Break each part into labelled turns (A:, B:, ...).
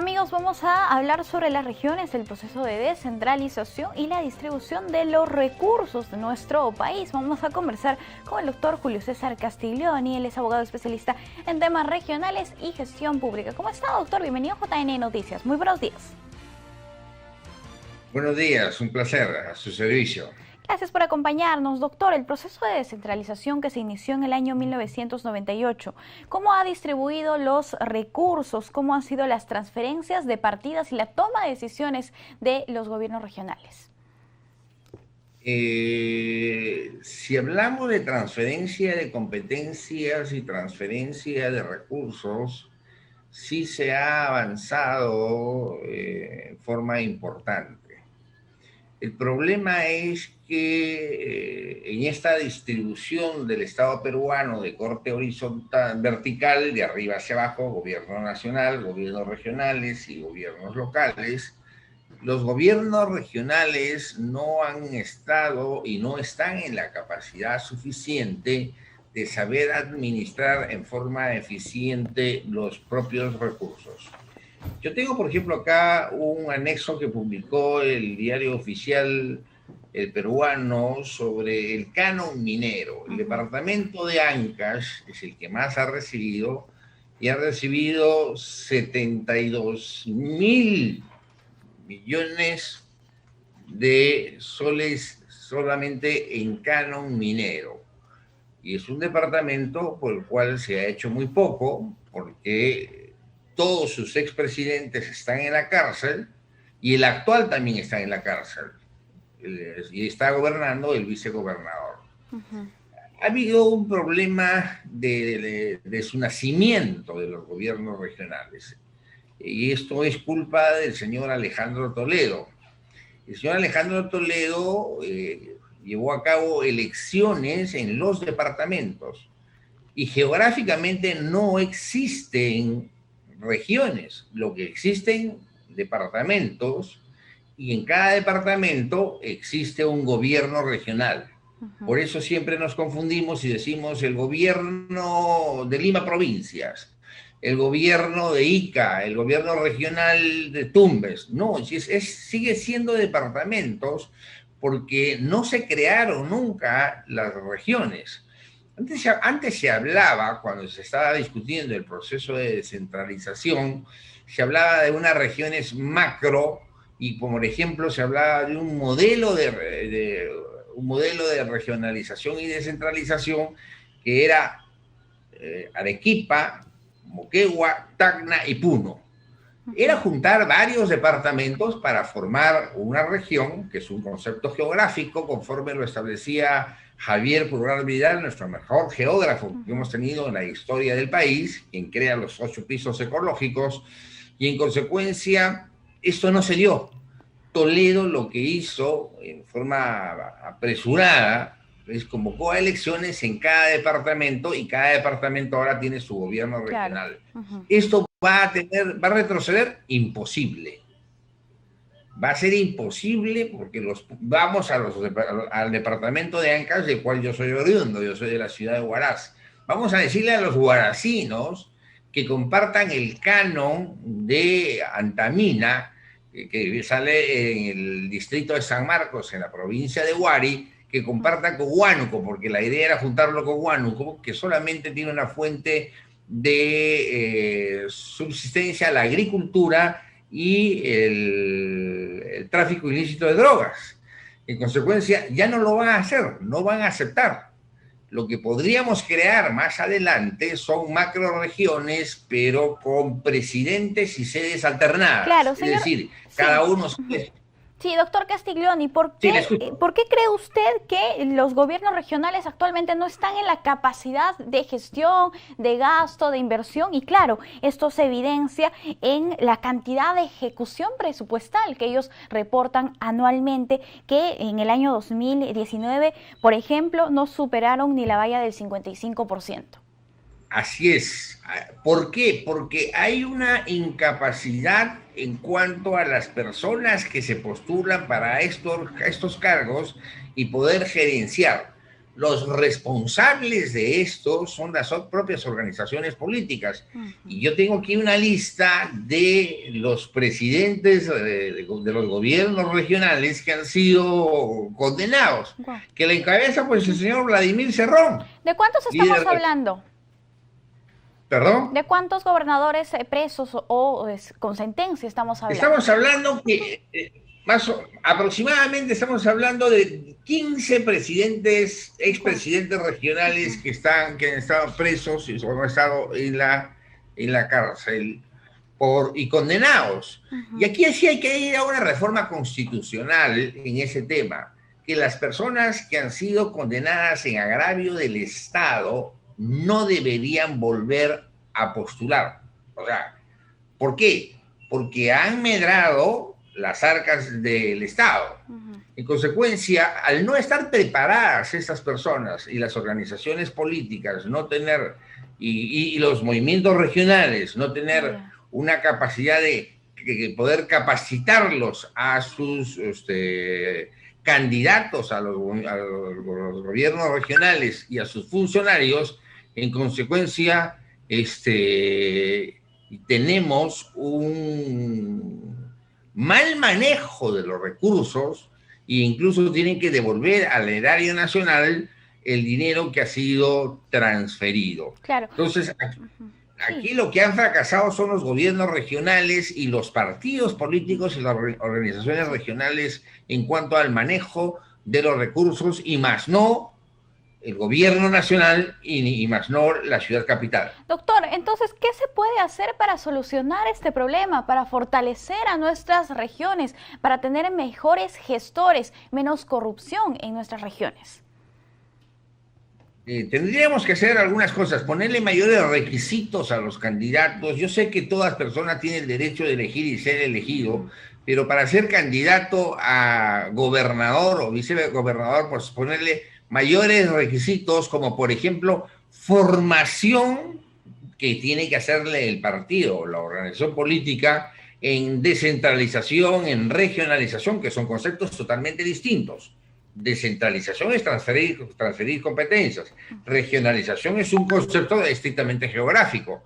A: Amigos, vamos a hablar sobre las regiones, el proceso de descentralización y la distribución de los recursos de nuestro país. Vamos a conversar con el doctor Julio César Castiglioni, él es abogado especialista en temas regionales y gestión pública. ¿Cómo está, doctor? Bienvenido a JN Noticias. Muy buenos días.
B: Buenos días, un placer, a su servicio.
A: Gracias por acompañarnos, doctor. El proceso de descentralización que se inició en el año 1998, ¿cómo ha distribuido los recursos? ¿Cómo han sido las transferencias de partidas y la toma de decisiones de los gobiernos regionales?
B: Si hablamos de transferencia de competencias y transferencia de recursos, sí se ha avanzado en forma importante. El problema es que en esta distribución del Estado peruano de corte horizontal, vertical, de arriba hacia abajo, gobierno nacional, gobiernos regionales y gobiernos locales, los gobiernos regionales no han estado y no están en la capacidad suficiente de saber administrar en forma eficiente los propios recursos. Yo tengo, por ejemplo, acá un anexo que publicó el diario oficial El Peruano sobre el canon minero. El departamento de Ancash es el que más ha recibido y ha recibido 72.000 millones de soles solamente en canon minero. Y es un departamento por el cual se ha hecho muy poco, porque todos sus expresidentes están en la cárcel y el actual también está en la cárcel. Y está gobernando el vicegobernador. Ha habido un problema de su nacimiento de los gobiernos regionales. Y esto es culpa del señor Alejandro Toledo. El señor Alejandro Toledo llevó a cabo elecciones en los departamentos y geográficamente no existen regiones, lo que existen departamentos, y en cada departamento existe un gobierno regional. Por eso siempre nos confundimos y decimos el gobierno de Lima Provincias, el gobierno de Ica, el gobierno regional de Tumbes. No, sigue siendo departamentos porque no se crearon nunca las regiones. Antes se hablaba, cuando se estaba discutiendo el proceso de descentralización, se hablaba de unas regiones macro y, por ejemplo, se hablaba de un modelo de regionalización y descentralización que era Arequipa, Moquegua, Tacna y Puno. Era juntar varios departamentos para formar una región, que es un concepto geográfico, conforme lo establecía Javier Purgar Vidal, nuestro mejor geógrafo que hemos tenido en la historia del país, quien crea los 8 pisos ecológicos, y en consecuencia esto no se dio. Toledo lo que hizo en forma apresurada es convocó a elecciones en cada departamento y cada departamento ahora tiene su gobierno regional. Claro. Esto va a retroceder imposible. Va a ser imposible porque vamos al departamento de Ancash, del cual yo soy oriundo, yo soy de la ciudad de Huaraz. Vamos a decirle a los huaracinos que compartan el canon de Antamina, que sale en el distrito de San Marcos, en la provincia de Huari, que comparta con Huánuco, porque la idea era juntarlo con Huánuco, que solamente tiene una fuente de subsistencia a la agricultura y el tráfico ilícito de drogas. En consecuencia, ya no lo van a hacer, no van a aceptar. Lo que podríamos crear más adelante son macroregiones, pero con presidentes y sedes alternadas.
A: Claro, señor,
B: es decir, cada uno...
A: Sí, doctor Castiglioni, ¿por qué cree usted que los gobiernos regionales actualmente no están en la capacidad de gestión, de gasto, de inversión? Y claro, esto se evidencia en la cantidad de ejecución presupuestal que ellos reportan anualmente, que en el año 2019, por ejemplo, no superaron ni la valla del 55%.
B: Así es. ¿Por qué? Porque hay una incapacidad en cuanto a las personas que se postulan para estos cargos y poder gerenciar. los responsables de esto son las propias organizaciones políticas. Y yo tengo aquí una lista de los presidentes de los gobiernos regionales que han sido condenados, que la encabeza pues el señor Vladimir Cerrón.
A: ¿De cuántos estamos hablando?
B: ¿Perdón?
A: ¿De cuántos gobernadores presos o con sentencia estamos hablando?
B: Estamos hablando que aproximadamente estamos hablando de 15 presidentes, expresidentes regionales que han estado presos o han estado en la cárcel y condenados. Y aquí sí hay que ir a una reforma constitucional en ese tema, que las personas que han sido condenadas en agravio del Estado no deberían volver a postular. O sea, ¿por qué? Porque han medrado las arcas del Estado. En consecuencia, al no estar preparadas estas personas y las organizaciones políticas, no tener, y los movimientos regionales, no tener una capacidad de poder capacitarlos a sus candidatos a los gobiernos regionales y a sus funcionarios, en consecuencia, tenemos un mal manejo de los recursos e incluso tienen que devolver al erario nacional el dinero que ha sido transferido.
A: Claro.
B: Entonces, aquí lo que han fracasado son los gobiernos regionales y los partidos políticos y las organizaciones regionales en cuanto al manejo de los recursos y más no el gobierno nacional y más no la ciudad capital.
A: Doctor, entonces, ¿qué se puede hacer para solucionar este problema, para fortalecer a nuestras regiones, para tener mejores gestores, menos corrupción en nuestras regiones?
B: Tendríamos que hacer algunas cosas, ponerle mayores requisitos a los candidatos. Yo sé que todas personas tienen el derecho de elegir y ser elegido, pero para ser candidato a gobernador o vicegobernador, pues ponerle mayores requisitos, como por ejemplo, formación que tiene que hacerle el partido, la organización política, en descentralización, en regionalización, que son conceptos totalmente distintos. Descentralización es transferir competencias. Regionalización es un concepto estrictamente geográfico.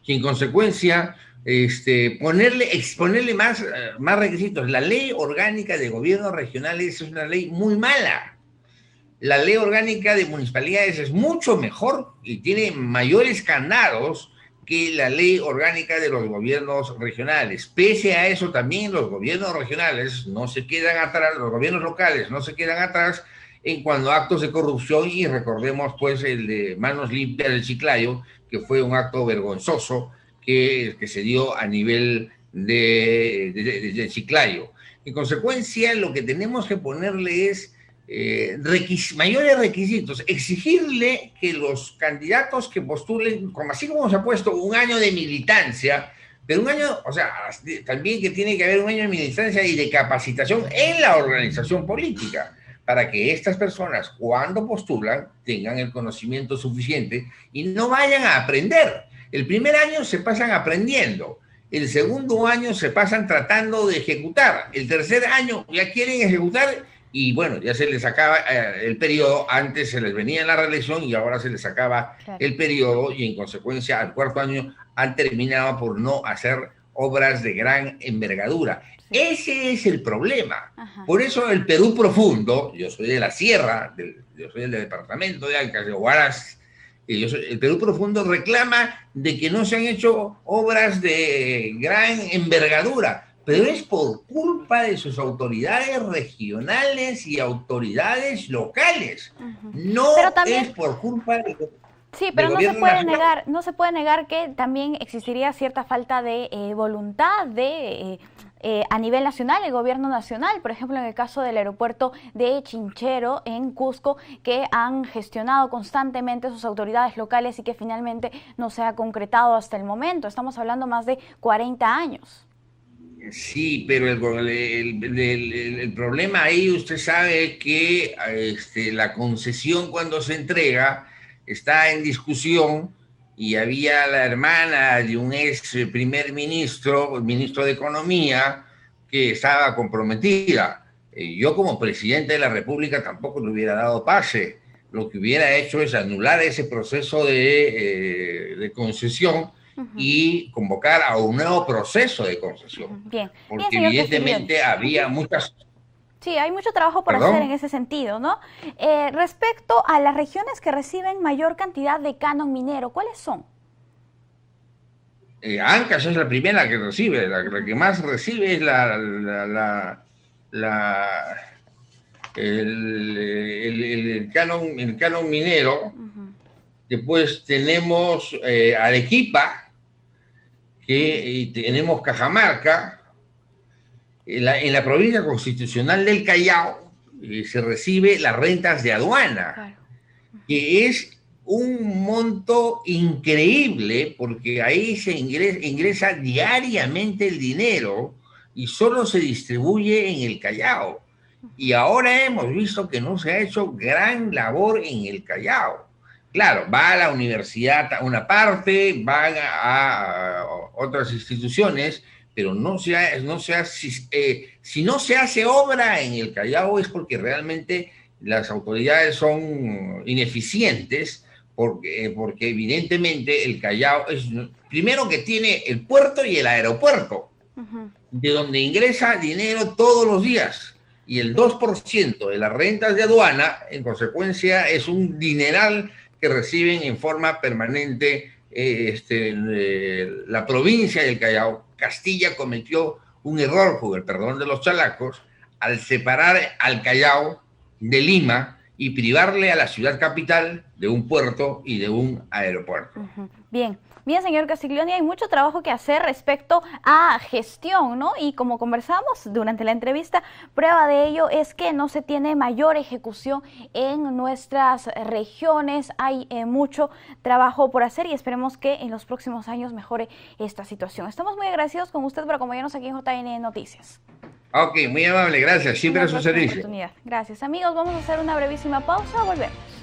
B: Y en consecuencia, exponerle más requisitos. La ley orgánica de gobiernos regionales es una ley muy mala. La ley orgánica de municipalidades es mucho mejor y tiene mayores candados que la ley orgánica de los gobiernos regionales. Pese a eso, también los gobiernos regionales no se quedan atrás, los gobiernos locales no se quedan atrás en cuanto a actos de corrupción, y recordemos pues el de Manos Limpias del Chiclayo, que fue un acto vergonzoso que se dio a nivel de Chiclayo. En consecuencia, lo que tenemos que ponerle es mayores requisitos, exigirle que los candidatos que postulen, así como se ha puesto un año de militancia, pero un año, o sea, también que tiene que haber un año de militancia y de capacitación en la organización política, para que estas personas, cuando postulan, tengan el conocimiento suficiente y no vayan a aprender. El primer año se pasan aprendiendo, el segundo año se pasan tratando de ejecutar, el tercer año ya quieren ejecutar. Y bueno, ya se les acaba el periodo, antes se les venía la reelección y ahora se les acaba el periodo, y en consecuencia al cuarto año han terminado por no hacer obras de gran envergadura. Sí. Ese es el problema. Por eso el Perú profundo, yo soy de la sierra, yo soy del departamento de Ancash, de Huaraz, el Perú profundo reclama de que no se han hecho obras de gran envergadura, pero es por culpa de sus autoridades regionales y autoridades locales. No también, es por culpa de...
A: Sí, pero no se puede negar que también existiría cierta falta de voluntad a nivel nacional, el gobierno nacional, por ejemplo, en el caso del aeropuerto de Chinchero en Cusco, que han gestionado constantemente sus autoridades locales y que finalmente no se ha concretado hasta el momento. Estamos hablando más de 40 años.
B: Sí, pero el problema ahí, usted sabe que la concesión cuando se entrega está en discusión, y había la hermana de un ex primer ministro, ministro de Economía, que estaba comprometida. Yo como presidente de la República tampoco le hubiera dado pase, lo que hubiera hecho es anular ese proceso de concesión y convocar a un nuevo proceso de concesión.
A: Bien,
B: porque
A: señor
B: evidentemente había muchas...
A: Sí, hay mucho trabajo por hacer en ese sentido, ¿no? Respecto a las regiones que reciben mayor cantidad de canon minero, ¿cuáles son?
B: Ancash es la primera que recibe, la que más recibe es el canon minero. Después tenemos Arequipa, y tenemos Cajamarca. En la provincia constitucional del Callao se recibe las rentas de aduana, que es un monto increíble, porque ahí se ingresa diariamente el dinero y solo se distribuye en el Callao. Y ahora hemos visto que no se ha hecho gran labor en el Callao. Claro, va a la universidad a una parte, van a otras instituciones, pero si no se hace obra en el Callao es porque realmente las autoridades son ineficientes, porque evidentemente el Callao es, primero que tiene el puerto y el aeropuerto, de donde ingresa dinero todos los días, y el 2% de las rentas de aduana, en consecuencia, es un dineral que reciben en forma permanente la provincia del Callao. Castilla cometió un error, con el perdón de los chalacos, al separar al Callao de Lima y privarle a la ciudad capital de un puerto y de un aeropuerto.
A: Bien. Bien, señor Castiglioni, hay mucho trabajo que hacer respecto a gestión, ¿no? Y como conversamos durante la entrevista, prueba de ello es que no se tiene mayor ejecución en nuestras regiones. Hay mucho trabajo por hacer y esperemos que en los próximos años mejore esta situación. Estamos muy agradecidos con usted por acompañarnos aquí en JN Noticias.
B: Ok, muy amable, gracias. Siempre a su servicio.
A: Gracias, amigos. Vamos a hacer una brevísima pausa. Volvemos.